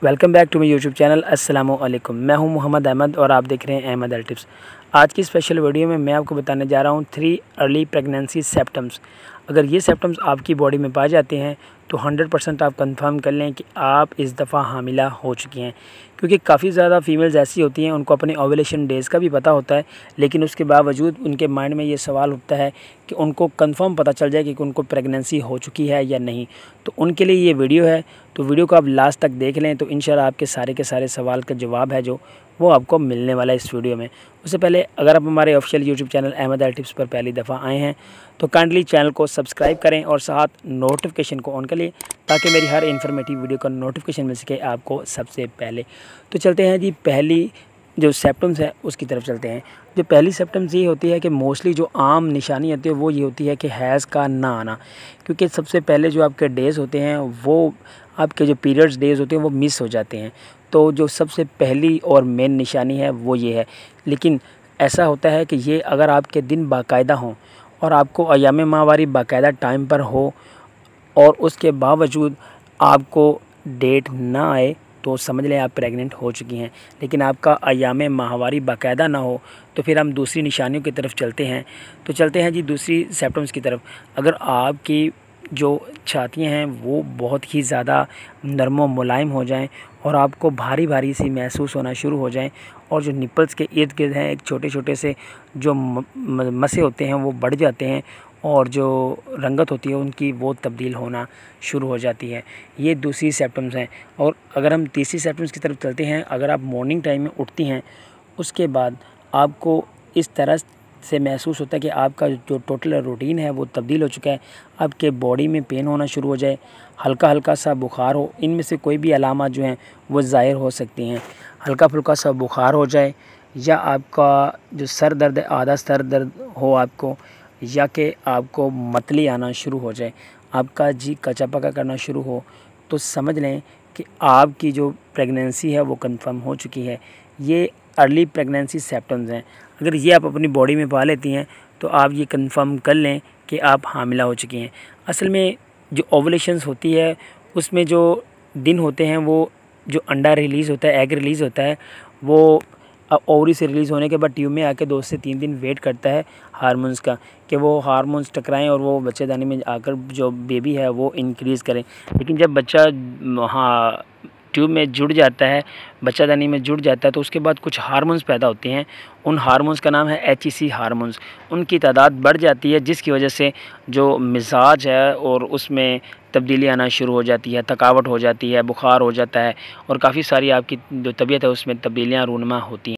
Welcome back to my YouTube channel. अस्सलामु अलैकुम। मैं हूं मोहम्मद अहमद और आप देख रहे हैं अहमद हेल्थ टिप्स। आज की स्पेशल वीडियो में मैं आपको बताने जा रहा हूं 3 अर्ली प्रेगनेंसी सिम्पटम्स। अगर ये सिम्पटम्स आपकी बॉडी में पाए जाते हैं तो 100% आप कंफर्म कर लें कि आप इस दफ़ा हामिला हो चुकी हैं, क्योंकि काफ़ी ज़्यादा फीमेल्स ऐसी होती हैं उनको अपने ओवुलेशन डेज़ का भी पता होता है, लेकिन उसके बावजूद उनके माइंड में ये सवाल उठता है कि उनको कंफर्म पता चल जाए कि उनको प्रेगनेंसी हो चुकी है या नहीं। तो उनके लिए ये वीडियो है, तो वीडियो को आप लास्ट तक देख लें तो इंशाल्लाह आपके सारे के सारे सवाल का जवाब है जो वो आपको मिलने वाला है इस वीडियो में। उससे पहले अगर आप हमारे official YouTube channel Ahmad health tips पर पहली दफ़ा आए हैं तो काइंडली चैनल को सब्सक्राइब करें और साथ नोटिफिकेशन को ऑन कर लें ताकि मेरी हर इन्फॉर्मेटिव वीडियो का नोटिफिकेशन मिल सके आपको सबसे पहले। तो चलते हैं जी, पहली जो सिम्पटम्स है उसकी तरफ चलते हैं। जो पहली सिम्पटम्स ये होती है कि मोस्टली जो आम निशानी होती है वो ये होती है कि हैज़ का ना आना, क्योंकि सबसे पहले जो आपके डेज़ होते हैं वो आपके जो पीरियड्स डेज़ होते हैं वो मिस हो जाते हैं। तो जो सबसे पहली और मेन निशानी है वो ये है। लेकिन ऐसा होता है कि ये अगर आपके दिन बाकायदा हों और आपको अयाम माहवारी बाकायदा टाइम पर हो और उसके बावजूद आपको डेट ना आए तो समझ लें आप प्रेग्नेंट हो चुकी हैं। लेकिन आपका अयाम माहवारी बाकायदा ना हो तो फिर हम दूसरी निशानियों की तरफ चलते हैं। तो चलते हैं जी दूसरी सिम्पटम्स की तरफ। अगर आपकी जो छातियाँ हैं वो बहुत ही ज़्यादा नरम व मुलायम हो जाएं और आपको भारी भारी सी महसूस होना शुरू हो जाएं और जो निपल्स के इर्द गिर्द हैं एक छोटे छोटे से जो मसे होते हैं वो बढ़ जाते हैं और जो रंगत होती है उनकी वो तब्दील होना शुरू हो जाती है, ये दूसरी सिम्पटम्स हैं। और अगर हम तीसरी सिम्पटम्स की तरफ चलते हैं, अगर आप मॉर्निंग टाइम में उठती हैं उसके बाद आपको इस तरह से महसूस होता है कि आपका जो टोटल रूटीन है वो तब्दील हो चुका है, आपके बॉडी में पेन होना शुरू हो जाए, हल्का हल्का सा बुखार हो, इनमें से कोई भी अलामत जो हैं वो ज़ाहिर हो सकती हैं। हल्का फुल्का सा बुखार हो जाए या आपका जो सर दर्द है आधा सर दर्द हो आपको, या कि आपको मतली आना शुरू हो जाए, आपका जी कचा पका करना शुरू हो, तो समझ लें कि आपकी जो प्रेगनेंसी है वो कंफर्म हो चुकी है। ये अर्ली प्रेगनेंसी सिम्पटम्स हैं। अगर ये आप अपनी बॉडी में पा लेती हैं तो आप ये कंफर्म कर लें कि आप हामिला हो चुकी हैं। असल में जो ओवुलेशंस होती है उसमें जो दिन होते हैं वो जो अंडा रिलीज़ होता है, एग रिलीज़ होता है, वो ओवरी से रिलीज़ होने के बाद ट्यूब में आके 2 से 3 दिन वेट करता है हार्मोन्स का कि वो हार्मोन्स टकराएं और वो बच्चेदानी में आकर जो बेबी है वो इंक्रीज़ करें। लेकिन जब बच्चा ट्यूब में जुड़ जाता है, बच्चादानी में जुड़ जाता है, तो उसके बाद कुछ हार्मोन्स पैदा होते हैं। उन हार्मोन्स का नाम है HCG हार्मोन्स। उनकी तादाद बढ़ जाती है जिसकी वजह से जो मिजाज है और उसमें तब्दीली आना शुरू हो जाती है, थकावट हो जाती है, बुखार हो जाता है और काफ़ी सारी आपकी जो तबीयत है उसमें तब्दीलियाँ रूनुमा होती हैं।